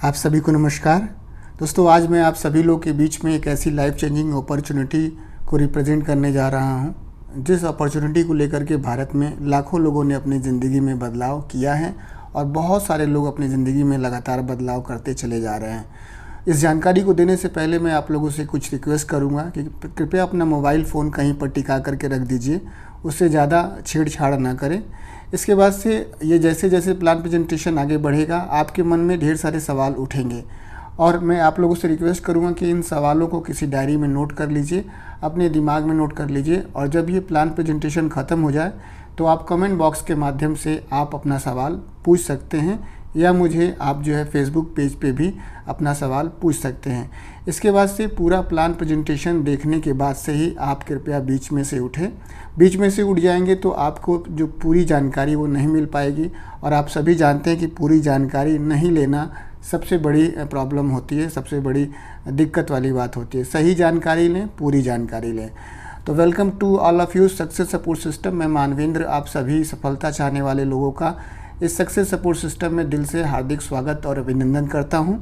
आप सभी को नमस्कार। दोस्तों, आज मैं आप सभी लोग के बीच में एक ऐसी लाइफ चेंजिंग अपॉर्चुनिटी को रिप्रेजेंट करने जा रहा हूं, जिस अपॉर्चुनिटी को लेकर के भारत में लाखों लोगों ने अपनी ज़िंदगी में बदलाव किया है और बहुत सारे लोग अपनी ज़िंदगी में लगातार बदलाव करते चले जा रहे हैं। इस जानकारी को देने से पहले मैं आप लोगों से कुछ रिक्वेस्ट करूंगा कि कृपया अपना मोबाइल फ़ोन कहीं पर टिका करके रख दीजिए, उससे ज़्यादा छेड़छाड़ ना करें। इसके बाद से ये जैसे जैसे प्लान प्रेजेंटेशन आगे बढ़ेगा, आपके मन में ढेर सारे सवाल उठेंगे और मैं आप लोगों से रिक्वेस्ट करूंगा कि इन सवालों को किसी डायरी में नोट कर लीजिए, अपने दिमाग में नोट कर लीजिए और जब ये प्लान प्रेजेंटेशन ख़त्म हो जाए तो आप कमेंट बॉक्स के माध्यम से आप अपना सवाल पूछ सकते हैं या मुझे आप जो है फेसबुक पेज पे भी अपना सवाल पूछ सकते हैं। इसके बाद से पूरा प्लान प्रेजेंटेशन देखने के बाद से ही आप कृपया बीच में से उठें। बीच में से उठ जाएंगे तो आपको जो पूरी जानकारी वो नहीं मिल पाएगी और आप सभी जानते हैं कि पूरी जानकारी नहीं लेना सबसे बड़ी प्रॉब्लम होती है, सबसे बड़ी दिक्कत वाली बात होती है। सही जानकारी लें, पूरी जानकारी लें। तो welcome to all of you success support system. मैं मानवेंद्र आप सभी सफलता चाहने वाले लोगों का इस सक्सेस सपोर्ट सिस्टम में दिल से हार्दिक स्वागत और अभिनंदन करता हूं।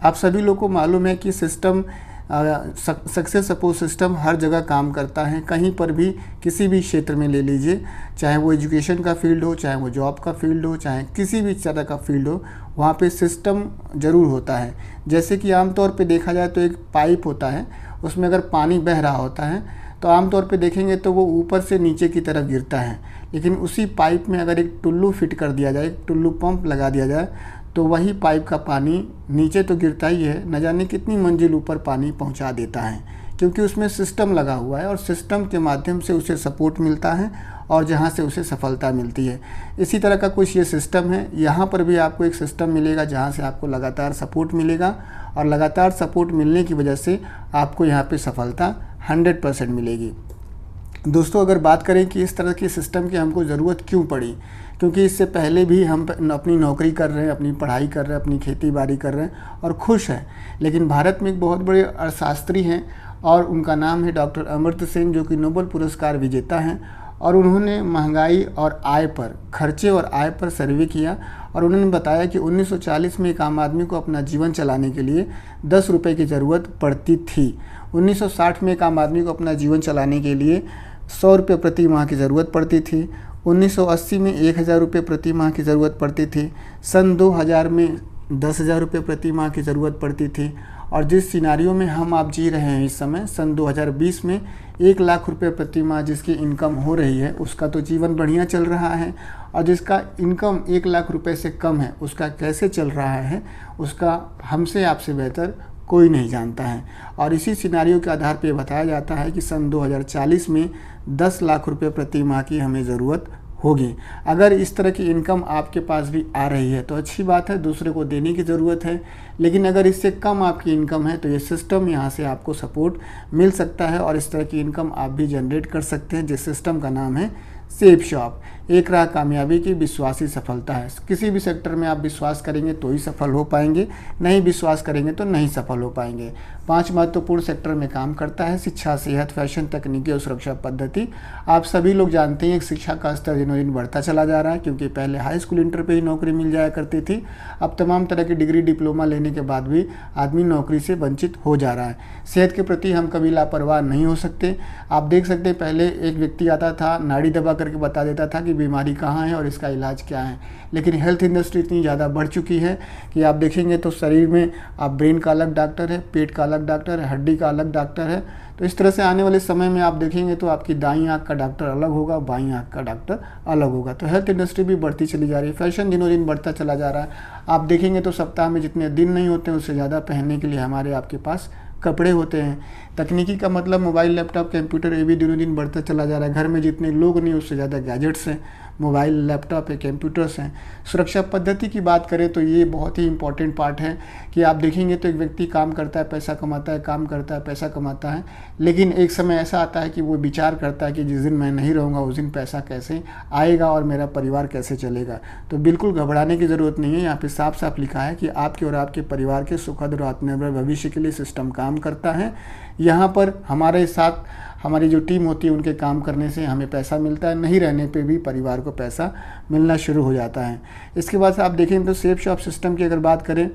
आप सभी लोगों को मालूम है कि सिस्टम सक्सेस सपोर्ट सिस्टम हर जगह काम करता है, कहीं पर भी किसी भी क्षेत्र में ले लीजिए, चाहे वो एजुकेशन का फील्ड हो, चाहे वो जॉब का फील्ड हो, चाहे किसी भी तरह का फील्ड हो, वहाँ पे सिस्टम ज़रूर होता है। जैसे कि आमतौर पे देखा जाए तो एक पाइप होता है, उसमें अगर पानी बह रहा होता है तो आमतौर पे देखेंगे तो वो ऊपर से नीचे की तरफ गिरता है, लेकिन उसी पाइप में अगर एक टुल्लू फिट कर दिया जाए, एक टुल्लू पंप लगा दिया जाए तो वही पाइप का पानी नीचे तो गिरता ही है, न जाने कितनी मंजिल ऊपर पानी पहुंचा देता है, क्योंकि उसमें सिस्टम लगा हुआ है और सिस्टम के माध्यम से उसे सपोर्ट मिलता है और जहां से उसे सफलता मिलती है। इसी तरह का कुछ ये सिस्टम है। यहाँ पर भी आपको एक सिस्टम मिलेगा जहाँ से आपको लगातार सपोर्ट मिलेगा और लगातार सपोर्ट मिलने की वजह से आपको यहाँ पर सफलता 100% मिलेगी। दोस्तों, अगर बात करें कि इस तरह के सिस्टम की हमको ज़रूरत क्यों पड़ी, क्योंकि इससे पहले भी हम अपनी नौकरी कर रहे हैं, अपनी पढ़ाई कर रहे हैं, अपनी खेती बाड़ी कर रहे हैं और खुश हैं। लेकिन भारत में एक बहुत बड़े अर्थशास्त्री हैं और उनका नाम है डॉक्टर अमर्त्य सेन, जो कि नोबेल पुरस्कार विजेता हैं। और उन्होंने महंगाई और आय पर, खर्चे और आय पर सर्वे किया और उन्होंने बताया कि 1940 में एक आम आदमी को अपना जीवन चलाने के लिए 10 रुपये की ज़रूरत पड़ती थी। 1960 में एक आम आदमी को अपना जीवन चलाने के लिए 100 रुपये प्रति माह की ज़रूरत पड़ती थी। 1980 में 1000 रुपये प्रति माह की ज़रूरत पड़ती थी। सन 2000 में 10,000 रुपये प्रति माह की ज़रूरत पड़ती थी। और जिस सिनारियों में हम आप जी रहे हैं इस समय, सन 2020 में 1 लाख रुपये प्रति माह जिसकी इनकम हो रही है, उसका तो जीवन बढ़िया चल रहा है। और जिसका इनकम 1 लाख रुपये से कम है, उसका कैसे चल रहा है, उसका हमसे आपसे बेहतर कोई नहीं जानता है। और इसी सिनारियों के आधार पर बताया जाता है कि सन 2040 में 10 लाख रुपये प्रति माह की हमें ज़रूरत होगी। अगर इस तरह की इनकम आपके पास भी आ रही है तो अच्छी बात है, दूसरे को देने की ज़रूरत है। लेकिन अगर इससे कम आपकी इनकम है तो ये सिस्टम यहाँ से आपको सपोर्ट मिल सकता है और इस तरह की इनकम आप भी जनरेट कर सकते हैं। जिस सिस्टम का नाम है सेफ शॉप। एक राह कामयाबी की विश्वासी सफलता है। किसी भी सेक्टर में आप विश्वास करेंगे तो ही सफल हो पाएंगे, नहीं विश्वास करेंगे तो नहीं सफल हो पाएंगे। 5 महत्वपूर्ण सेक्टर में काम करता है: शिक्षा, सेहत, फैशन, तकनीकी और सुरक्षा पद्धति। आप सभी लोग जानते हैं कि शिक्षा का स्तर दिनों दिन बढ़ता चला जा रहा है, क्योंकि पहले हाई स्कूल, इंटर पे ही नौकरी मिल जाया करती थी। अब तमाम तरह की डिग्री, डिप्लोमा लेने के बाद भी आदमी नौकरी से वंचित हो जा रहा है। सेहत के प्रति हम कभी लापरवाह नहीं हो सकते। आप देख सकते हैं, पहले एक व्यक्ति आता था, नाड़ी दबा करके बता देता था कि बीमारी कहाँ है और इसका इलाज क्या है। लेकिन हेल्थ इंडस्ट्री इतनी ज़्यादा बढ़ चुकी है कि आप देखेंगे तो शरीर में आप ब्रेन का अलग डॉक्टर है, पेट का अलग डॉक्टर है, हड्डी का अलग डॉक्टर है। तो इस तरह से आने वाले समय में आप देखेंगे तो आपकी दाईं आँख का डॉक्टर अलग होगा, बाईं आँख का डॉक्टर अलग होगा। तो हेल्थ इंडस्ट्री भी बढ़ती चली जा रही है। फैशन दिनों दिन बढ़ता चला जा रहा है। आप देखेंगे तो सप्ताह में जितने दिन नहीं होते हैं उससे ज़्यादा पहनने के लिए हमारे आपके पास कपड़े होते हैं। तकनीकी का मतलब मोबाइल, लैपटॉप, कंप्यूटर, ये भी दिनों दिन बढ़ता चला जा रहा है। घर में जितने लोग नहीं उससे ज़्यादा गैजेट्स हैं, मोबाइल, लैपटॉप है, कंप्यूटर्स हैं। सुरक्षा पद्धति की बात करें तो ये बहुत ही इंपॉर्टेंट पार्ट है कि आप देखेंगे तो एक व्यक्ति काम करता है, पैसा कमाता है, काम करता है, पैसा कमाता है, लेकिन एक समय ऐसा आता है कि वो विचार करता है कि जिस दिन मैं नहीं रहूँगा उस दिन पैसा कैसे आएगा और मेरा परिवार कैसे चलेगा। तो बिल्कुल घबराने की ज़रूरत नहीं है। यहाँ पर साफ साफ लिखा है कि आपके और आपके परिवार के सुखद और आत्मनिर्भर भविष्य के लिए सिस्टम काम करता है। यहाँ पर हमारे साथ हमारी जो टीम होती है उनके काम करने से हमें पैसा मिलता है, नहीं रहने पे भी परिवार को पैसा मिलना शुरू हो जाता है। इसके बाद से आप देखें तो सेफ शॉप सिस्टम की अगर बात करें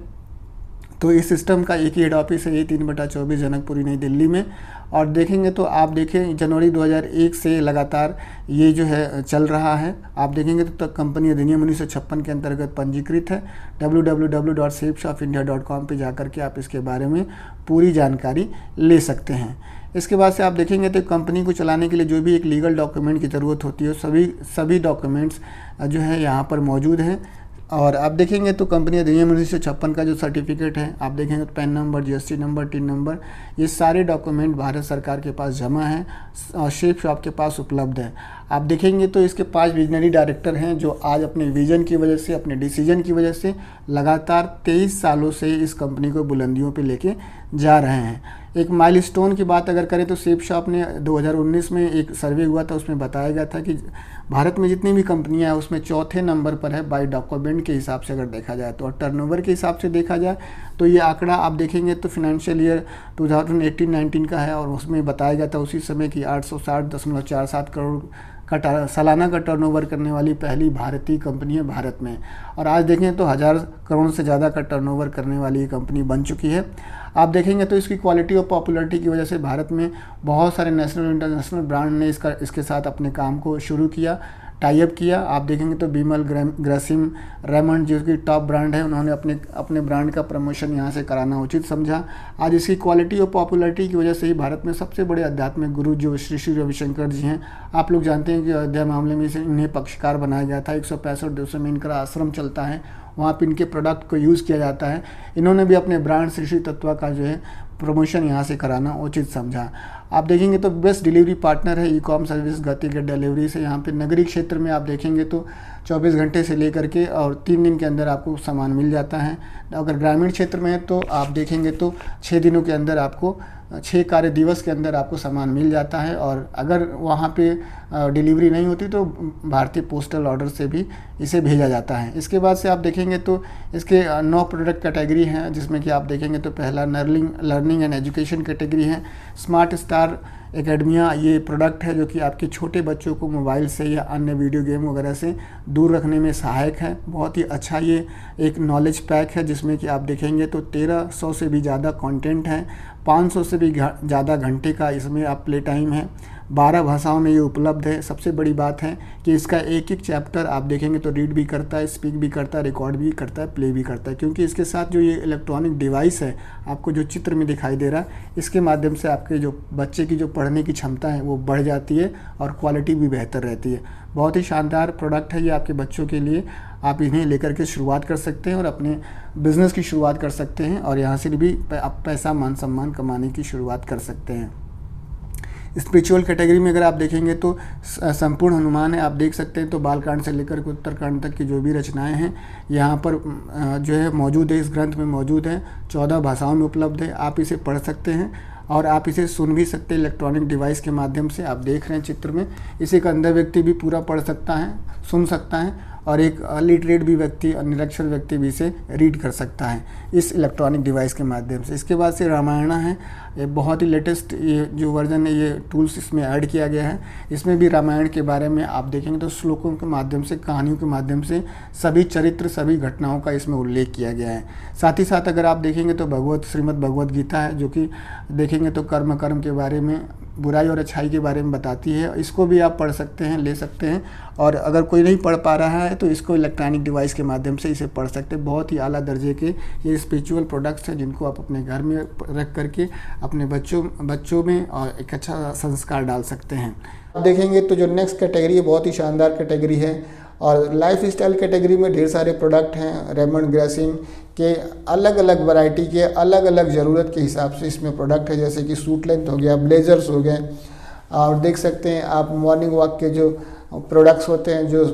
तो इस सिस्टम का एक ही हेड ऑफिस है, ये 3/24 जनकपुरी नई दिल्ली में। और देखेंगे तो आप देखें जनवरी 2001 से लगातार ये जो है चल रहा है। आप देखेंगे तो कंपनी अधिनियम 1956 के अंतर्गत पंजीकृत है। www.safeshopindia.com पे जाकर के आप इसके बारे में पूरी जानकारी ले सकते हैं। इसके बाद से आप देखेंगे तो कंपनी को चलाने के लिए जो भी एक लीगल डॉक्यूमेंट की ज़रूरत होती है सभी डॉक्यूमेंट्स जो है यहाँ पर मौजूद हैं। और आप देखेंगे तो कंपनी अधिनियम 1956 का जो सर्टिफिकेट है, आप देखेंगे तो pan number, GST number, tin number, ये सारे डॉक्यूमेंट भारत सरकार के पास जमा है और सेफ शॉप के पास उपलब्ध है। आप देखेंगे तो इसके 5 विजनरी डायरेक्टर हैं जो आज अपने विजन की वजह से, अपने डिसीजन की वजह से लगातार 23 सालों से इस कंपनी को बुलंदियों पे लेके जा रहे हैं। एक माइलस्टोन की बात अगर करें तो सेफ शॉप ने 2019 में एक सर्वे हुआ था, उसमें बताया गया था कि भारत में जितनी भी कंपनियां हैं उसमें चौथे नंबर पर है बाय डॉक्यूमेंट के हिसाब से अगर देखा जाए तो। और टर्नओवर के हिसाब से देखा जाए तो ये आंकड़ा आप देखेंगे तो फिनेंशियल ईयर 2018-19 का है और उसमें बताया गया था उसी समय कि 860.47 करोड़ का सालाना का टर्नओवर करने वाली पहली भारतीय कंपनी है भारत में। और आज देखें तो 1000 करोड़ से ज़्यादा का टर्नओवर करने वाली ये कंपनी बन चुकी है। आप देखेंगे तो इसकी क्वालिटी और पॉपुलैरिटी की वजह से भारत में बहुत सारे नेशनल और इंटरनेशनल ब्रांड ने इसके साथ अपने काम को शुरू किया, टाई अप किया। आप देखेंगे तो बिमल, ग्रासिम, रेमंड जो कि टॉप ब्रांड है, उन्होंने अपने ब्रांड का प्रमोशन यहाँ से कराना उचित समझा। आज इसकी क्वालिटी और पॉपुलैरिटी की वजह से ही भारत में सबसे बड़े आध्यात्मिक गुरु जो श्री श्री रविशंकर जी हैं, आप लोग जानते हैं कि अयोध्या मामले में इन्हें पक्षकार बनाया गया था। 165 में इनका आश्रम चलता है, वहाँ पर इनके प्रोडक्ट को यूज़ किया जाता है। इन्होंने भी अपने ब्रांड श्री श्री तत्वा का जो है प्रमोशन यहाँ से कराना उचित समझा। आप देखेंगे तो बेस्ट डिलीवरी पार्टनर है ई-कॉम सर्विस गति के डिलीवरी से। यहाँ पे नगरीय क्षेत्र में आप देखेंगे तो 24 घंटे से लेकर के और 3 दिन के अंदर आपको सामान मिल जाता है। अगर ग्रामीण क्षेत्र में है तो आप देखेंगे तो 6 दिनों के अंदर आपको 6 कार्य दिवस के अंदर आपको सामान मिल जाता है। और अगर वहाँ पे डिलीवरी नहीं होती तो भारतीय पोस्टल ऑर्डर से भी इसे भेजा जाता है। इसके बाद से आप देखेंगे तो इसके 9 प्रोडक्ट कैटेगरी हैं, जिसमें कि आप देखेंगे तो पहला लर्निंग एंड एजुकेशन कैटेगरी है। स्मार्ट स्टार एकेडमिया ये प्रोडक्ट है जो कि आपके छोटे बच्चों को मोबाइल से या अन्य वीडियो गेम वगैरह से दूर रखने में सहायक है। बहुत ही अच्छा ये एक नॉलेज पैक है जिसमें कि आप देखेंगे तो 1300 से भी ज़्यादा कंटेंट है, 500 से भी ज़्यादा घंटे का इसमें आप प्ले टाइम है, 12 भाषाओं में ये उपलब्ध है। सबसे बड़ी बात है कि इसका एक एक चैप्टर आप देखेंगे तो रीड भी करता है, स्पीक भी करता है, रिकॉर्ड भी करता है, प्ले भी करता है। क्योंकि इसके साथ जो ये इलेक्ट्रॉनिक डिवाइस है आपको जो चित्र में दिखाई दे रहा है, इसके माध्यम से आपके जो बच्चे की जो पढ़ने की क्षमता है वो बढ़ जाती है और क्वालिटी भी बेहतर रहती है। बहुत ही शानदार प्रोडक्ट है ये आपके बच्चों के लिए। आप इन्हें लेकर के शुरुआत कर सकते हैं और अपने बिज़नेस की शुरुआत कर सकते हैं और यहाँ से भी आप पैसा मान सम्मान कमाने की शुरुआत कर सकते हैं। स्पिरिचुअल कैटेगरी में अगर आप देखेंगे तो संपूर्ण हनुमान है, आप देख सकते हैं। तो बालकांड से लेकर के उत्तरकांड तक की जो भी रचनाएं हैं यहाँ पर जो है मौजूद है, इस ग्रंथ में मौजूद है। 14 भाषाओं में उपलब्ध है, आप इसे पढ़ सकते हैं और आप इसे सुन भी सकते हैं इलेक्ट्रॉनिक डिवाइस के माध्यम से। आप देख रहे हैं चित्र में, इसे एक अंधा व्यक्ति भी पूरा पढ़ सकता है, सुन सकता है और एक लिटरेट भी व्यक्ति, निरक्षर व्यक्ति भी इसे रीड कर सकता है इस इलेक्ट्रॉनिक डिवाइस के माध्यम से। इसके बाद से रामायण है, ये बहुत ही लेटेस्ट ये जो वर्जन है, ये टूल्स इसमें ऐड किया गया है। इसमें भी रामायण के बारे में आप देखेंगे तो श्लोकों के माध्यम से, कहानियों के माध्यम से सभी चरित्र, सभी घटनाओं का इसमें उल्लेख किया गया है। साथ ही साथ अगर आप देखेंगे तो श्रीमद् भगवत गीता है जो कि देखेंगे तो कर्म के बारे में, बुराई और अच्छाई के बारे में बताती है। इसको भी आप पढ़ सकते हैं, ले सकते हैं। और अगर कोई नहीं पढ़ पा रहा है तो इसको इलेक्ट्रॉनिक डिवाइस के माध्यम से इसे पढ़ सकते हैं। बहुत ही आला दर्जे के ये स्पिरिचुअल प्रोडक्ट्स हैं जिनको आप अपने घर में रख करके अपने बच्चों में और एक अच्छा संस्कार डाल सकते हैं। आप देखेंगे तो जो नेक्स्ट कैटेगरी है बहुत ही शानदार कैटेगरी है और लाइफ स्टाइल कैटेगरी में ढेर सारे प्रोडक्ट हैं। रेमंड ग्रासिम के अलग अलग वैरायटी के अलग अलग ज़रूरत के हिसाब से इसमें प्रोडक्ट है, जैसे कि सूट लेंथ हो गया, ब्लेजर्स हो गए। और देख सकते हैं आप मॉर्निंग वॉक के जो प्रोडक्ट्स होते हैं, जो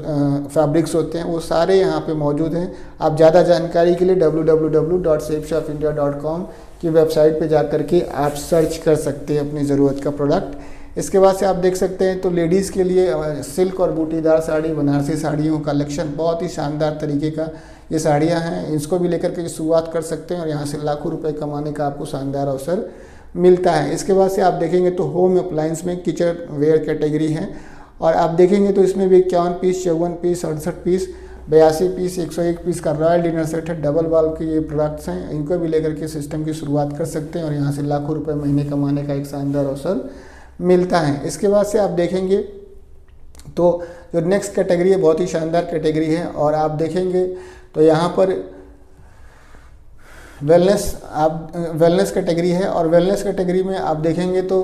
फैब्रिक्स होते हैं, वो सारे यहाँ पे मौजूद हैं। आप ज़्यादा जानकारी के लिए www.safeshopindia.com की वेबसाइट पे जा कर के आप सर्च कर सकते हैं अपनी ज़रूरत का प्रोडक्ट। इसके बाद से आप देख सकते हैं तो लेडीज़ के लिए सिल्क और बूटीदार साड़ी, बनारसी साड़ियों का कलेक्शन, बहुत ही शानदार तरीके का ये साड़ियाँ हैं। इसको भी लेकर के शुरुआत कर सकते हैं और यहाँ से लाखों रुपए कमाने का आपको शानदार अवसर मिलता है। इसके बाद से आप देखेंगे तो होम अप्लायंस में किचन वेयर कैटेगरी है और आप देखेंगे तो इसमें भी 51 piece, 54 piece, 68 piece 82 piece 101 piece का रॉयल डिनर सेट है, डबल वाल्व के ये प्रोडक्ट्स हैं, इनको भी लेकर के सिस्टम की शुरुआत कर सकते हैं और यहाँ से लाखों रुपए महीने कमाने का एक शानदार अवसर मिलता है। इसके बाद से आप देखेंगे तो जो नेक्स्ट कैटेगरी है बहुत ही शानदार कैटेगरी है, और आप देखेंगे तो यहाँ पर वेलनेस कैटेगरी है, और वेलनेस कैटेगरी में आप देखेंगे तो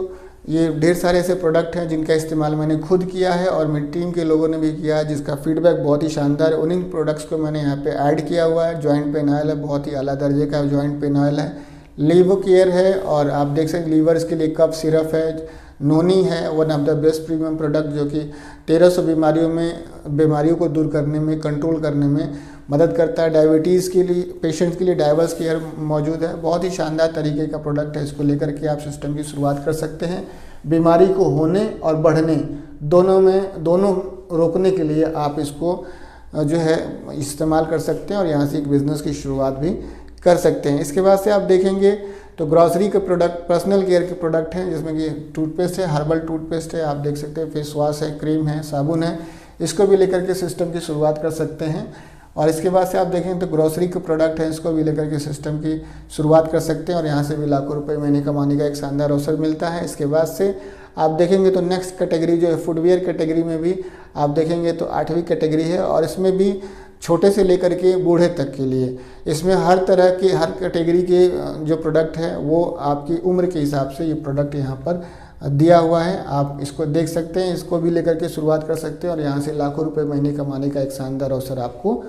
ये ढेर सारे ऐसे प्रोडक्ट हैं जिनका इस्तेमाल मैंने खुद किया है और मेरी टीम के लोगों ने भी किया है, जिसका फीडबैक बहुत ही शानदार है। उन्हीं प्रोडक्ट्स को मैंने यहाँ पे ऐड किया हुआ है। जॉइंट पेन ऑयल है, बहुत ही आला दर्जे का जॉइंट पेन ऑयल है। लीवो केयर है, और आप देख सकते हैं लीवर्स के लिए कफ सिरप है। नोनी है, one of the best premium product, जो कि 1300 बीमारियों को दूर करने में, कंट्रोल करने में मदद करता है। डायबिटीज़ के लिए पेशेंट्स के लिए डायवर्स केयर मौजूद है, बहुत ही शानदार तरीके का प्रोडक्ट है। इसको लेकर के आप सिस्टम की शुरुआत कर सकते हैं। बीमारी को होने और बढ़ने दोनों रोकने के लिए आप इसको जो है इस्तेमाल कर सकते हैं और यहाँ से एक बिज़नेस की शुरुआत भी कर सकते हैं। इसके बाद से आप देखेंगे तो ग्रॉसरी के प्रोडक्ट, पर्सनल केयर के प्रोडक्ट हैं, जिसमें कि टूथपेस्ट है, हर्बल टूथपेस्ट है, आप देख सकते हैं फेस वॉश है, क्रीम है, साबुन है, इसको भी लेकर के सिस्टम की शुरुआत कर सकते हैं। और इसके बाद से आप देखें तो ग्रॉसरी के प्रोडक्ट हैं, इसको भी लेकर के सिस्टम की शुरुआत कर सकते हैं और यहाँ से भी लाखों रुपए महीने कमाने का एक शानदार अवसर मिलता है। इसके बाद से आप देखेंगे तो नेक्स्ट कैटेगरी जो है फुटवियर कैटेगरी में भी आप देखेंगे तो 8वीं कैटेगरी है, और इसमें भी छोटे से लेकर के बूढ़े तक के लिए इसमें हर तरह के, हर कैटेगरी के जो प्रोडक्ट है वो आपकी उम्र के हिसाब से ये प्रोडक्ट यहाँ पर दिया हुआ है। आप इसको देख सकते हैं, इसको भी लेकर के शुरुआत कर सकते हैं और यहाँ से लाखों रुपए महीने कमाने का एक शानदार अवसर आपको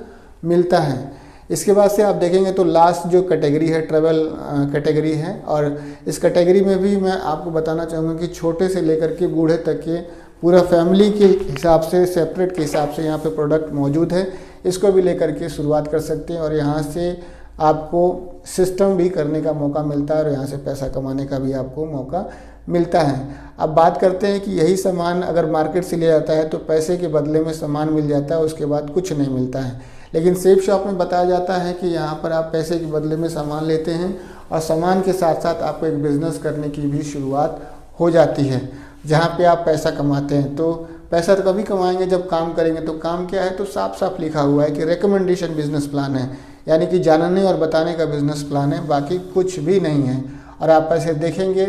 मिलता है। इसके बाद से आप देखेंगे तो लास्ट जो कैटेगरी है ट्रैवल कैटेगरी है, और इस कैटेगरी में भी मैं आपको बताना चाहूँगा कि छोटे से लेकर के बूढ़े तक के पूरा फैमिली के हिसाब से, सेपरेट के हिसाब से यहाँ पे प्रोडक्ट मौजूद है। इसको भी लेकर के शुरुआत कर सकते हैं और यहाँ से आपको सिस्टम भी करने का मौका मिलता है और यहाँ से पैसा कमाने का भी आपको मौका मिलता है। अब बात करते हैं कि यही सामान अगर मार्केट से लिया जाता है तो पैसे के बदले में सामान मिल जाता है, उसके बाद कुछ नहीं मिलता है। लेकिन सेफ शॉप में बताया जाता है कि यहाँ पर आप पैसे के बदले में सामान लेते हैं और सामान के साथ साथ आपको एक बिज़नेस करने की भी शुरुआत हो जाती है, जहाँ पे आप पैसा कमाते हैं। तो पैसा तो कभी कमाएंगे जब काम करेंगे। तो काम क्या है, तो साफ साफ लिखा हुआ है कि रिकमेंडेशन बिजनेस प्लान है, यानी कि जानने और बताने का बिजनेस प्लान है, बाकी कुछ भी नहीं है। और आप पैसे देखेंगे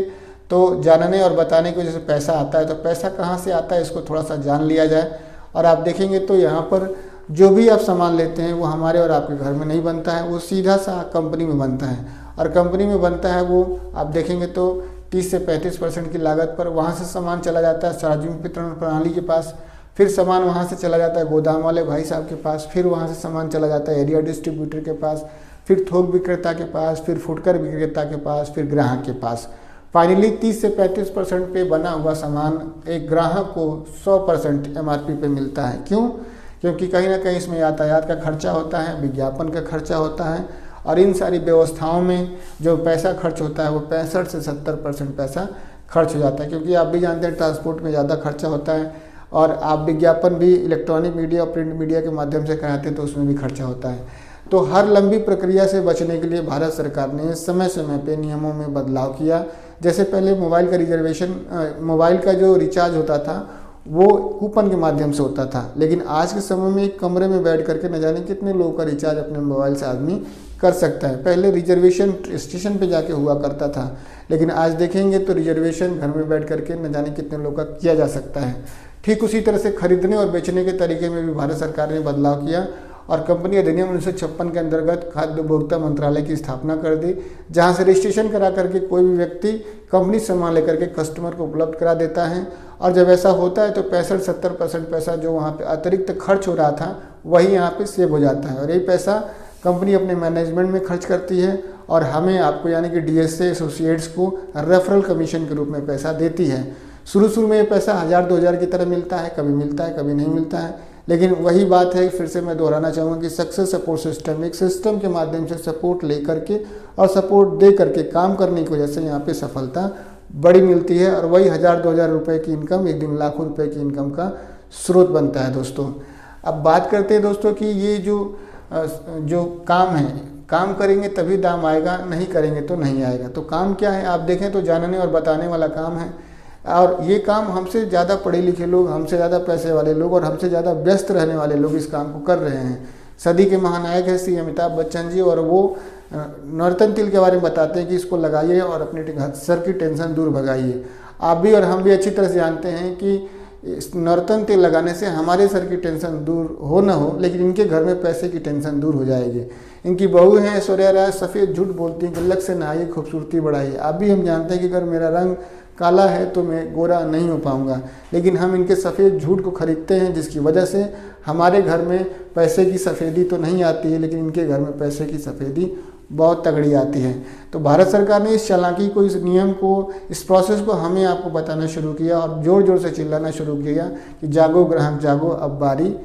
तो जानने और बताने की वजह से पैसा आता है। तो पैसा कहाँ से आता है इसको थोड़ा सा जान लिया जाए। और आप देखेंगे तो यहाँ पर जो भी आप सामान लेते हैं वो हमारे और आपके घर में नहीं बनता है, वो सीधा सा कंपनी में बनता है। और कंपनी में बनता है वो आप देखेंगे तो 30 से 35% की लागत पर वहाँ से सामान चला जाता है सार्वजनिक वितरण प्रणाली के पास, फिर सामान वहाँ से चला जाता है गोदाम वाले भाई साहब के पास, फिर वहाँ से सामान चला जाता है एरिया डिस्ट्रीब्यूटर के पास, फिर थोक विक्रेता के पास, फिर फुटकर विक्रेता के पास, फिर ग्राहक के पास। फाइनली 30 से 35% पे बना हुआ सामान एक ग्राहक को 100% MRP पे मिलता है। क्यों? क्योंकि कहीं ना कहीं इसमें यातायात का खर्चा होता है, विज्ञापन का खर्चा होता है, और इन सारी व्यवस्थाओं में जो पैसा खर्च होता है वो 65 से 70% पैसा खर्च हो जाता है। क्योंकि आप भी जानते हैं ट्रांसपोर्ट में ज़्यादा खर्चा होता है, और आप विज्ञापन भी इलेक्ट्रॉनिक मीडिया और प्रिंट मीडिया के माध्यम से कराते हैं तो उसमें भी खर्चा होता है। तो हर लंबी प्रक्रिया से बचने के लिए भारत सरकार ने समय समय पे नियमों में बदलाव किया। जैसे पहले मोबाइल का रिजर्वेशन, मोबाइल का जो रिचार्ज होता था वो कूपन के माध्यम से होता था, लेकिन आज के समय में एक कमरे में बैठ करके न जाने कितने लोगों का रिचार्ज अपने मोबाइल से आदमी कर सकता है। पहले रिजर्वेशन स्टेशन पे जाके हुआ करता था, लेकिन आज देखेंगे तो रिजर्वेशन घर में बैठ करके न जाने कितने लोगों का किया जा सकता है। ठीक उसी तरह से खरीदने और बेचने के तरीके में भी भारत सरकार ने बदलाव किया और कंपनी अधिनियम 1956 के अंतर्गत खाद्य उपभोक्ता मंत्रालय की स्थापना कर दी, जहां से रजिस्ट्रेशन करा करके कोई भी व्यक्ति कंपनी से सामान लेकर के कस्टमर को उपलब्ध करा देता है। और जब ऐसा होता है तो 65-70% पैसा जो वहाँ पे अतिरिक्त खर्च हो रहा था वही यहाँ पे सेव हो जाता है, और यही पैसा कंपनी अपने मैनेजमेंट में खर्च करती है और हमें आपको यानी कि DSA एसोसिएट्स को रेफरल कमीशन के रूप में पैसा देती है। शुरू में ये पैसा 1000-2000 की तरह मिलता है, कभी मिलता है कभी नहीं मिलता है, लेकिन वही बात है, फिर से मैं दोहराना चाहूँगा कि सक्सेस सपोर्ट सिस्टम, एक सिस्टम के माध्यम से सपोर्ट ले करके और सपोर्ट दे करके काम करने की वजह से यहाँ पे सफलता बड़ी मिलती है, और वही 1000-2000 रुपये की इनकम एक दिन लाखों रुपए की इनकम का स्रोत बनता है। दोस्तों अब बात करते हैं दोस्तों कि ये जो काम है, काम करेंगे तभी दाम आएगा, नहीं करेंगे तो नहीं आएगा। तो काम क्या है आप देखें तो जानने और बताने वाला काम है। और ये काम हमसे ज़्यादा पढ़े लिखे लोग, हमसे ज़्यादा पैसे वाले लोग और हमसे ज़्यादा व्यस्त रहने वाले लोग इस काम को कर रहे हैं। सदी के महानायक है श्री अमिताभ बच्चन जी, और वो नर्तन तेल के बारे में बताते हैं कि इसको लगाइए और अपने सर की टेंशन दूर भगाइए। आप भी और हम भी अच्छी तरह से जानते हैं कि इस नर्तन तेल लगाने से हमारे सर की टेंशन दूर हो ना हो, लेकिन इनके घर में पैसे की टेंशन दूर हो जाएगी। इनकी बहू हैं ऐश्वर्या राय, सफ़ेद झूठ बोलती हैं, गुल्लक से नहाइए खूबसूरती बढ़ाइए। आप भी हम जानते हैं कि अगर मेरा रंग काला है तो मैं गोरा नहीं हो पाऊंगा, लेकिन हम इनके सफ़ेद झूठ को खरीदते हैं, जिसकी वजह से हमारे घर में पैसे की सफ़ेदी तो नहीं आती है, लेकिन इनके घर में पैसे की सफ़ेदी बहुत तगड़ी आती है। तो भारत सरकार ने इस चालाकी को, इस नियम को, इस प्रोसेस को हमें आपको बताना शुरू किया और ज़ोर ज़ोर से चिल्लाना शुरू किया कि जागो ग्राहक जागो, अब बारी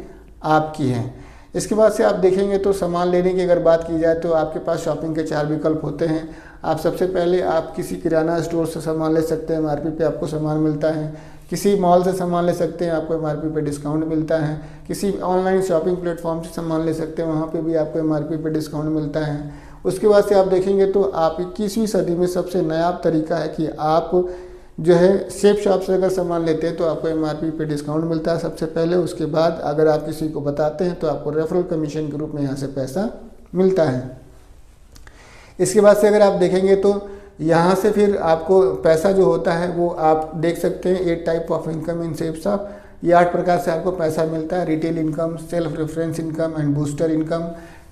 आपकी है। इसके बाद से आप देखेंगे तो सामान लेने की अगर बात की जाए तो आपके पास शॉपिंग के 4 विकल्प होते हैं। आप सबसे पहले आप किसी किराना स्टोर से सामान ले सकते हैं, MRP पे आपको सामान मिलता है। किसी मॉल से सामान ले सकते हैं, आपको MRP पे डिस्काउंट मिलता है। किसी ऑनलाइन शॉपिंग प्लेटफॉर्म से सामान ले सकते हैं, वहाँ पे भी आपको MRP पे डिस्काउंट मिलता है। उसके बाद से आप देखेंगे तो आप 21वीं सदी में सबसे नायाब तरीका है कि आप जो है सेफ शॉप से अगर सामान लेते हैं तो आपको MRP पे डिस्काउंट मिलता है सबसे पहले। उसके बाद अगर आप किसी को बताते हैं तो आपको रेफरल कमीशन के रूप में यहाँ से पैसा मिलता है। इसके बाद से अगर आप देखेंगे तो यहाँ से फिर आपको पैसा जो होता है वो आप देख सकते हैं 8 type of income in safe shop. ये 8 प्रकार से आपको पैसा मिलता है। Retail income, self reference income and booster income,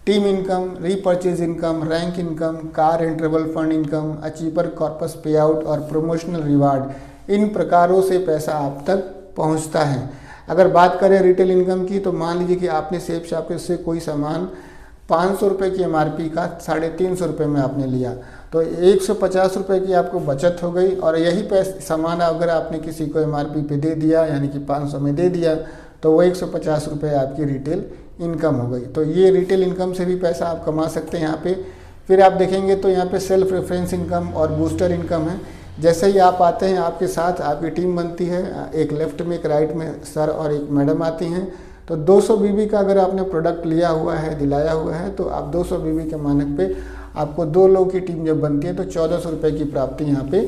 team income, repurchase income, rank income, car and travel fund income, achiever corpus पे आउट और प्रमोशनल रिवार्ड। इन प्रकारों से पैसा आप तक पहुंचता है। अगर बात करें रिटेल इनकम की तो मान लीजिए कि आपने सेफ शॉप से कोई सामान 500 रुपये की MRP का 350 रुपये में आपने लिया तो 150 रुपये की आपको बचत हो गई, और यही सामान अगर आपने किसी को MRP पे दे दिया यानी कि 500 में दे दिया तो वो 150 रुपये आपकी रिटेल इनकम हो गई। तो ये रिटेल इनकम से भी पैसा आप कमा सकते हैं यहाँ पे। फिर आप देखेंगे तो यहाँ पे सेल्फ रेफरेंस इनकम और बूस्टर इनकम है। जैसे ही आप आते हैं आपके साथ आपकी टीम बनती है, एक लेफ्ट में एक राइट में सर और एक मैडम आती हैं, तो 200 बीबी का अगर आपने प्रोडक्ट लिया हुआ है, दिलाया हुआ है, तो आप 200 बीबी के मानक पे आपको 2 लोगों की टीम जब बनती है तो 1400 रुपये की प्राप्ति यहाँ पे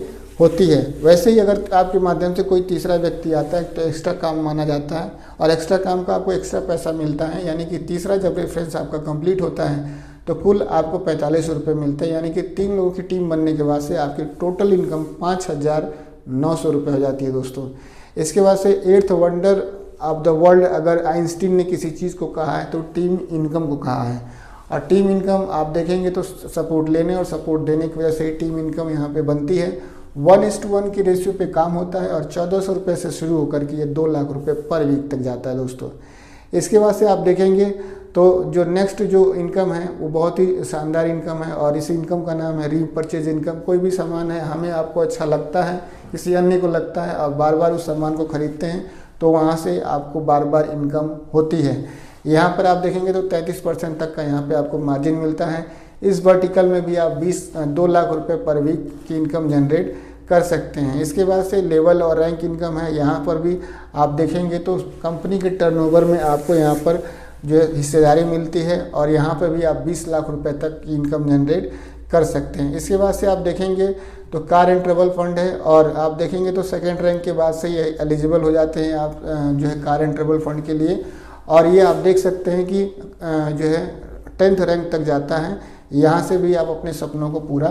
होती है। वैसे ही अगर आपके माध्यम से कोई तीसरा व्यक्ति आता है तो एक्स्ट्रा काम माना जाता है और एक्स्ट्रा काम का आपको एक्स्ट्रा पैसा मिलता है, यानी कि तीसरा जब रेफरेंस आपका कंप्लीट होता है तो कुल आपको 45 रुपये मिलते हैं, यानी कि 3 लोगों की टीम बनने के बाद से आपकी टोटल इनकम 5900 रुपये हो जाती है दोस्तों। इसके बाद से 8th wonder of the world अगर आइंस्टीन ने किसी चीज़ को कहा है तो टीम इनकम को कहा है। और टीम इनकम आप देखेंगे तो सपोर्ट लेने और सपोर्ट देने की वजह से टीम इनकम यहाँ पे बनती है। 1:1 की रेशियो पे काम होता है और 1400 रुपये से शुरू होकर के ये 2 लाख रुपये पर वीक तक जाता है दोस्तों। इसके बाद से आप देखेंगे तो जो नेक्स्ट जो इनकम है वो बहुत ही शानदार इनकम है और इस इनकम का नाम है रीपरचेज इनकम। कोई भी सामान है हमें आपको अच्छा लगता है, किसी अन्य को लगता है और बार बार उस सामान को खरीदते हैं तो वहाँ से आपको बार बार इनकम होती है। यहाँ पर आप देखेंगे तो 33% तक का यहाँ पे आपको मार्जिन मिलता है। इस वर्टिकल में भी आप 2 लाख रुपए पर वीक की इनकम जनरेट कर सकते हैं। इसके बाद से लेवल और रैंक इनकम है। यहाँ पर भी आप देखेंगे तो कंपनी के टर्नओवर में आपको यहाँ पर जो हिस्सेदारी मिलती है और यहाँ पर भी आप 20 लाख रुपए तक की इनकम जनरेट कर सकते हैं। इसके बाद से आप देखेंगे तो कार एंड ट्रेवल फंड है और आप देखेंगे तो सेकेंड रैंक के बाद से ये एलिजिबल हो जाते हैं आप जो है कार एंड ट्रेवल फंड के लिए। और ये आप देख सकते हैं कि जो है 10th रैंक तक जाता है। यहाँ से भी आप अपने सपनों को पूरा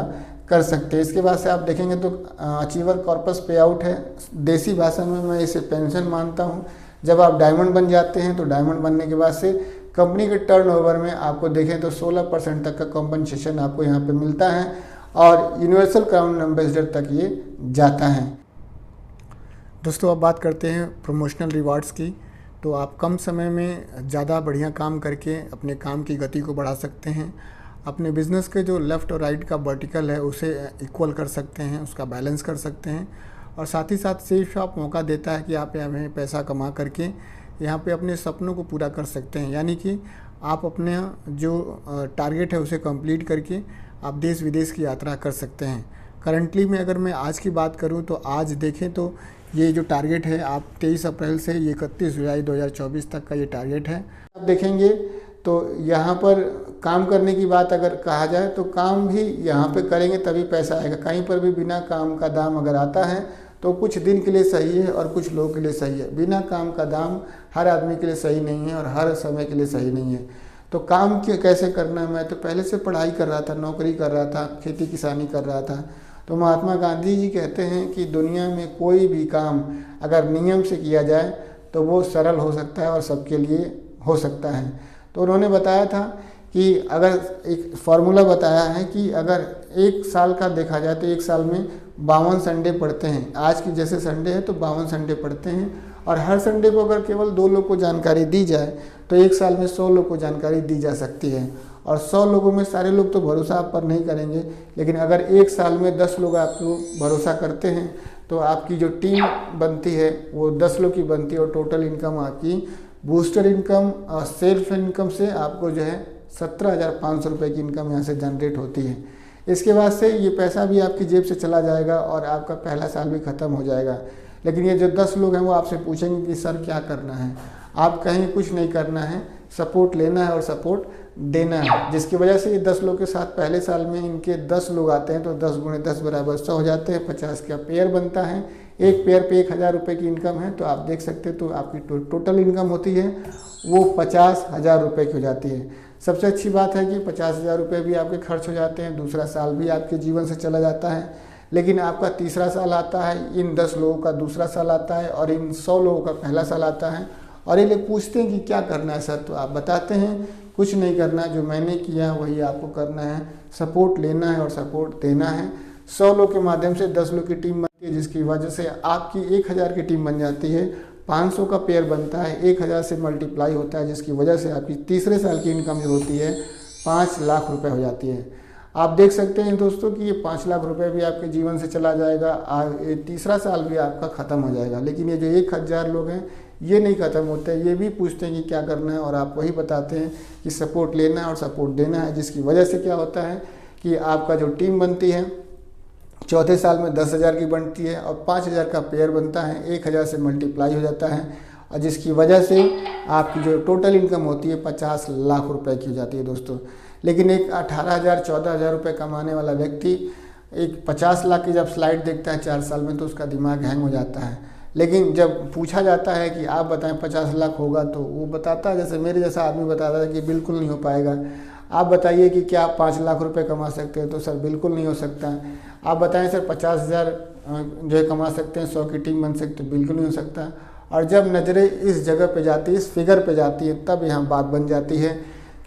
कर सकते हैं। इसके बाद से आप देखेंगे तो अचीवर कॉर्पस पे आउट है। देसी भाषा में मैं इसे पेंशन मानता हूँ। जब आप डायमंड बन जाते हैं तो डायमंड बनने के बाद से कंपनी के टर्नओवर में आपको देखें तो 16% तक का कॉम्पनसेशन आपको यहाँ पे मिलता है और यूनिवर्सल क्राउन एम्बेसडर तक ये जाता है। दोस्तों अब बात करते हैं प्रमोशनल रिवार्ड्स की। तो आप कम समय में ज़्यादा बढ़िया काम करके अपने काम की गति को बढ़ा सकते हैं। अपने बिज़नेस के जो लेफ़्ट और राइट का वर्टिकल है उसे इक्वल कर सकते हैं, उसका बैलेंस कर सकते हैं। और साथ ही साथ सेफ शॉप मौका देता है कि आप यहाँ पैसा कमा करके यहाँ पे अपने सपनों को पूरा कर सकते हैं। यानी कि आप अपने जो टारगेट है उसे कंप्लीट करके आप देश विदेश की यात्रा कर सकते हैं। करंटली में अगर मैं आज की बात करूँ तो आज देखें तो ये जो टारगेट है आप 23 अप्रैल से 31 जुलाई 2024 तक का ये टारगेट है। आप देखेंगे तो यहाँ पर काम करने की बात अगर कहा जाए तो काम भी यहाँ पे करेंगे तभी पैसा आएगा। कहीं पर भी बिना काम का दाम अगर आता है तो कुछ दिन के लिए सही है और कुछ लोगों के लिए सही है। बिना काम का दाम हर आदमी के लिए सही नहीं है और हर समय के लिए सही नहीं है। तो काम कैसे करना है, मैं तो पहले से पढ़ाई कर रहा था, नौकरी कर रहा था, खेती किसानी कर रहा था। तो महात्मा गांधी जी कहते हैं कि दुनिया में कोई भी काम अगर नियम से किया जाए तो वो सरल हो सकता है और सबके लिए हो सकता है। तो उन्होंने बताया था कि अगर एक फार्मूला बताया है कि अगर एक साल का देखा जाए तो एक साल में 52 संडे पड़ते हैं। आज की जैसे संडे है तो 52 संडे पड़ते हैं और हर संडे को अगर केवल 2 लोग को जानकारी दी जाए तो एक साल में 100 लोग को जानकारी दी जा सकती है। और 100 लोगों में सारे लोग तो भरोसा आप पर नहीं करेंगे, लेकिन अगर एक साल में 10 लोग आपको भरोसा करते हैं तो आपकी जो टीम बनती है वो 10 लोग की बनती है और टोटल इनकम आपकी बूस्टर इनकम और सेल्फ इनकम से आपको जो है 17,500 रुपये की इनकम यहाँ से जनरेट होती है। इसके बाद से ये पैसा भी आपकी जेब से चला जाएगा और आपका पहला साल भी ख़त्म हो जाएगा। लेकिन ये जो 10 लोग हैं वो आपसे पूछेंगे कि सर क्या करना है। आप कहीं कुछ नहीं करना है, सपोर्ट लेना है और सपोर्ट देना है, जिसकी वजह से ये 10 लोग के साथ पहले साल में इनके 10 लोग आते हैं तो 10 गुणे 10 बराबर 100 हो जाते हैं। 50 का पेयर बनता है, एक पेयर पे 1,000 रुपये की इनकम है तो आप देख सकते हैं तो आपकी टोटल इनकम होती है वो 50,000 रुपये की हो जाती है। सबसे अच्छी बात है कि 50,000 रुपये भी आपके खर्च हो जाते हैं, दूसरा साल भी आपके जीवन से चला जाता है। लेकिन आपका तीसरा साल आता है, इन 10 लोगों का दूसरा साल आता है और इन 100 लोगों का पहला साल आता है। और ये लोग पूछते हैं कि क्या करना है सर, तो आप बताते हैं कुछ नहीं करना, जो मैंने किया वही आपको करना है, सपोर्ट लेना है और सपोर्ट देना है। 100 लोग के माध्यम से 10 लोग की टीम बनती है, जिसकी वजह से आपकी 1,000 की टीम बन जाती है। 500 का पेयर बनता है, 1,000 से मल्टीप्लाई होता है, जिसकी वजह से आपकी तीसरे साल की इनकम जो होती है 5 लाख रुपए हो जाती है। आप देख सकते हैं दोस्तों कि ये 5 लाख रुपए भी आपके जीवन से चला जाएगा, ये तीसरा साल भी आपका ख़त्म हो जाएगा। लेकिन ये जो 1,000 लोग हैं ये नहीं ख़त्म होते, ये भी पूछते हैं कि क्या करना है और आप वही बताते हैं कि सपोर्ट लेना है और सपोर्ट देना है, जिसकी वजह से क्या होता है कि आपका जो टीम बनती है चौथे साल में 10,000 की बनती है और 5,000 का पेयर बनता है, 1,000 से मल्टीप्लाई हो जाता है और जिसकी वजह से आपकी जो टोटल इनकम होती है 50 लाख रुपए की हो जाती है दोस्तों। लेकिन एक 18,000 14,000 रुपये कमाने वाला व्यक्ति एक 50 लाख की जब स्लाइड देखता है 4 साल में तो उसका दिमाग हैंग हो जाता है। लेकिन जब पूछा जाता है कि आप बताएं 50 लाख होगा तो वो बताता है, जैसे मेरे जैसा आदमी बताता है कि बिल्कुल नहीं हो पाएगा। आप बताइए कि क्या आप 5 लाख रुपए कमा सकते हैं, तो सर बिल्कुल नहीं हो सकता। आप बताएं सर 50,000 जो है कमा सकते हैं, 100 की टीम बन सकते, बिल्कुल नहीं हो सकता। और जब नज़रें इस जगह पे जाती है, इस फिगर पे जाती है, तब यहाँ बात बन जाती है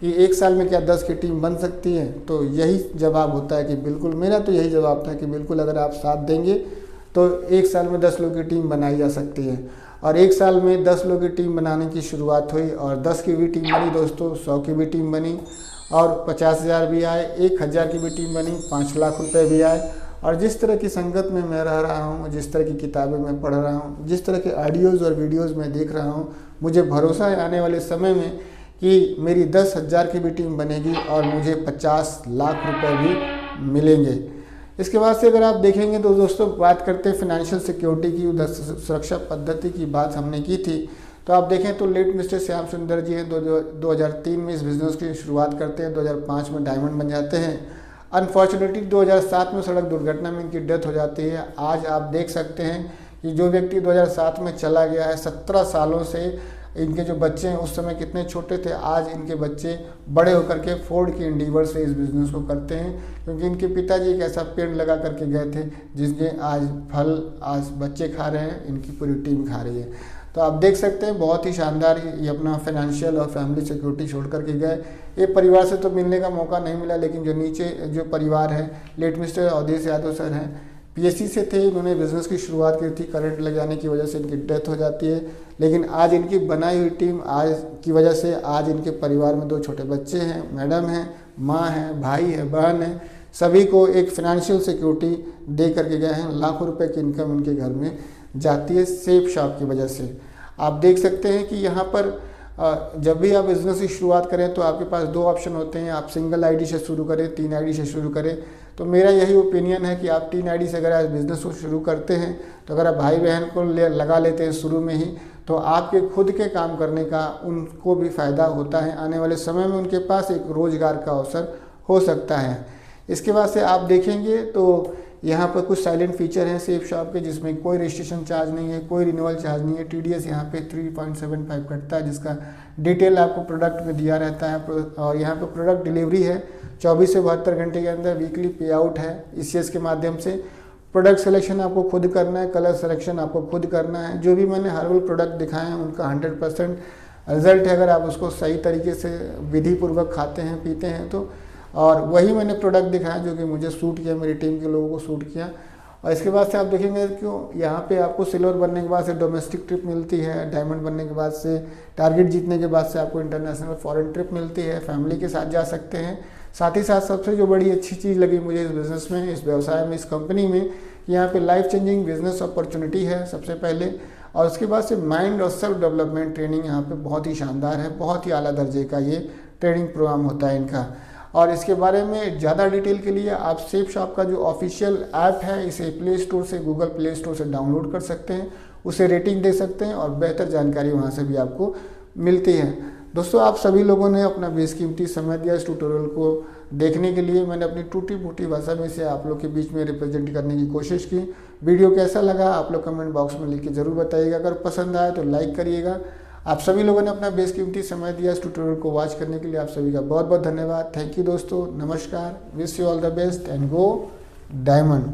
कि एक साल में क्या 10 की टीम बन सकती है। तो यही जवाब होता है कि बिल्कुल, मेरा तो यही जवाब था कि बिल्कुल अगर आप साथ देंगे तो एक साल में 10 लोगों की टीम बनाई जा सकती है। और एक साल में 10 लोगों की टीम बनाने की शुरुआत हुई और 10 की भी टीम बनी दोस्तों, 100 की भी टीम बनी और 50,000 भी आए, 1,000 की भी टीम बनी, 5 लाख रुपए भी आए। और जिस तरह की संगत में मैं रह रहा हूँ, जिस तरह की किताबें मैं पढ़ रहा हूँ, जिस तरह के ऑडियोज़ और वीडियोज़ मैं देख रहा हूँ, मुझे भरोसा है आने वाले समय में कि मेरी 10,000 की भी टीम बनेगी और मुझे 50 लाख रुपए भी मिलेंगे। इसके बाद से अगर आप देखेंगे तो दोस्तों बात करते हैं फाइनेंशियल सिक्योरिटी की, उधर सुरक्षा पद्धति की बात हमने की थी। तो आप देखें तो लेट मिस्टर श्याम सुंदर जी हैं, 2003 में इस बिज़नेस की शुरुआत करते हैं, 2005 में डायमंड बन जाते हैं। अनफॉर्चुनेटली 2007 में सड़क दुर्घटना में इनकी डेथ हो जाती है। आज आप देख सकते हैं कि जो व्यक्ति 2007 में चला गया है, 17 सालों से इनके जो बच्चे हैं उस समय कितने छोटे थे, आज इनके बच्चे बड़े होकर के फोर्ड की एंडीवर से इस बिज़नेस को करते हैं, क्योंकि इनके पिताजी एक ऐसा पेड़ लगा करके गए थे जिसके आज फल आज बच्चे खा रहे हैं, इनकी पूरी टीम खा रही है। तो आप देख सकते हैं बहुत ही शानदार ये अपना फाइनेंशियल और फैमिली सिक्योरिटी छोड़ करके गए। ये परिवार से तो मिलने का मौका नहीं मिला, लेकिन जो नीचे जो परिवार है, late mister Awadhesh Yadav sir हैं, पीएससी से थे, इन्होंने बिज़नेस की शुरुआत की थी, करंट लग जाने की वजह से इनकी डेथ हो जाती है। लेकिन आज इनकी बनाई हुई टीम आज की वजह से आज इनके परिवार में 2 छोटे बच्चे हैं, मैडम हैं, माँ हैं, भाई है, बहन है, सभी को एक फाइनेंशियल सिक्योरिटी दे करके गए हैं। लाखों रुपए की इनकम इनके घर में जाती है सेफ शॉप की वजह से। आप देख सकते हैं कि यहाँ पर जब भी आप बिज़नेस की शुरुआत करें तो आपके पास 2 ऑप्शन होते हैं, आप सिंगल आईडी से शुरू करें, 3 आईडी से शुरू करें। तो मेरा यही ओपिनियन है कि आप 3 आईडी से अगर आप बिज़नेस को शुरू करते हैं तो अगर आप भाई बहन को लगा लेते हैं शुरू में ही, तो आपके खुद के काम करने का उनको भी फ़ायदा होता है, आने वाले समय में उनके पास एक रोज़गार का अवसर हो सकता है। इसके बाद से आप देखेंगे तो यहाँ पर कुछ साइलेंट फीचर हैं सेफ शॉप के, जिसमें कोई रजिस्ट्रेशन चार्ज नहीं है, कोई रिन्यूअल चार्ज नहीं है। TDS यहाँ पे 3.75 कटता है, जिसका डिटेल आपको प्रोडक्ट में दिया रहता है। और यहाँ पे प्रोडक्ट डिलीवरी है 24 से 72 घंटे के अंदर। वीकली पे आउट है ECS के माध्यम से। प्रोडक्ट सिलेक्शन आपको खुद करना है, कलर सिलेक्शन आपको खुद करना है। जो भी मैंने हर्बल प्रोडक्ट दिखाए हैं उनका 100% रिजल्ट है, अगर आप उसको सही तरीके से विधि पूर्वक खाते हैं पीते हैं तो। और वही मैंने प्रोडक्ट दिखाया जो कि मुझे सूट किया, मेरी टीम के लोगों को सूट किया। और इसके बाद से आप देखेंगे कि यहाँ पे आपको सिल्वर बनने के बाद से डोमेस्टिक ट्रिप मिलती है, डायमंड बनने के बाद से, टारगेट जीतने के बाद से आपको इंटरनेशनल फॉरेन ट्रिप मिलती है, फैमिली के साथ जा सकते हैं। साथ ही साथ सबसे जो बड़ी अच्छी चीज़ लगी मुझे इस बिज़नेस में, इस व्यवसाय में, इस कंपनी में, यहाँ पे लाइफ चेंजिंग बिजनेस अपॉर्चुनिटी है सबसे पहले। और उसके बाद से माइंड और सेल्फ डेवलपमेंट ट्रेनिंग यहाँ पे बहुत ही शानदार है, बहुत ही आला दर्जे का ये ट्रेनिंग प्रोग्राम होता है इनका। और इसके बारे में ज़्यादा डिटेल के लिए आप सेफ शॉप का जो ऑफिशियल ऐप है, इसे प्ले स्टोर से, गूगल प्ले स्टोर से डाउनलोड कर सकते हैं, उसे रेटिंग दे सकते हैं और बेहतर जानकारी वहाँ से भी आपको मिलती है। दोस्तों, आप सभी लोगों ने अपना बेशकीमती समय दिया इस ट्यूटोरियल को देखने के लिए। मैंने अपनी टूटी फूटी भाषा में से आप लोग के बीच में रिप्रेजेंट करने की कोशिश की। वीडियो कैसा लगा आप लोग कमेंट बॉक्स में लिख के ज़रूर बताइएगा। अगर पसंद आए तो लाइक करिएगा। आप सभी लोगों ने अपना बेशकीमती समय दिया इस ट्यूटोरियल को वॉच करने के लिए, आप सभी का बहुत बहुत धन्यवाद। थैंक यू दोस्तों, नमस्कार, wish you all the best and go diamond.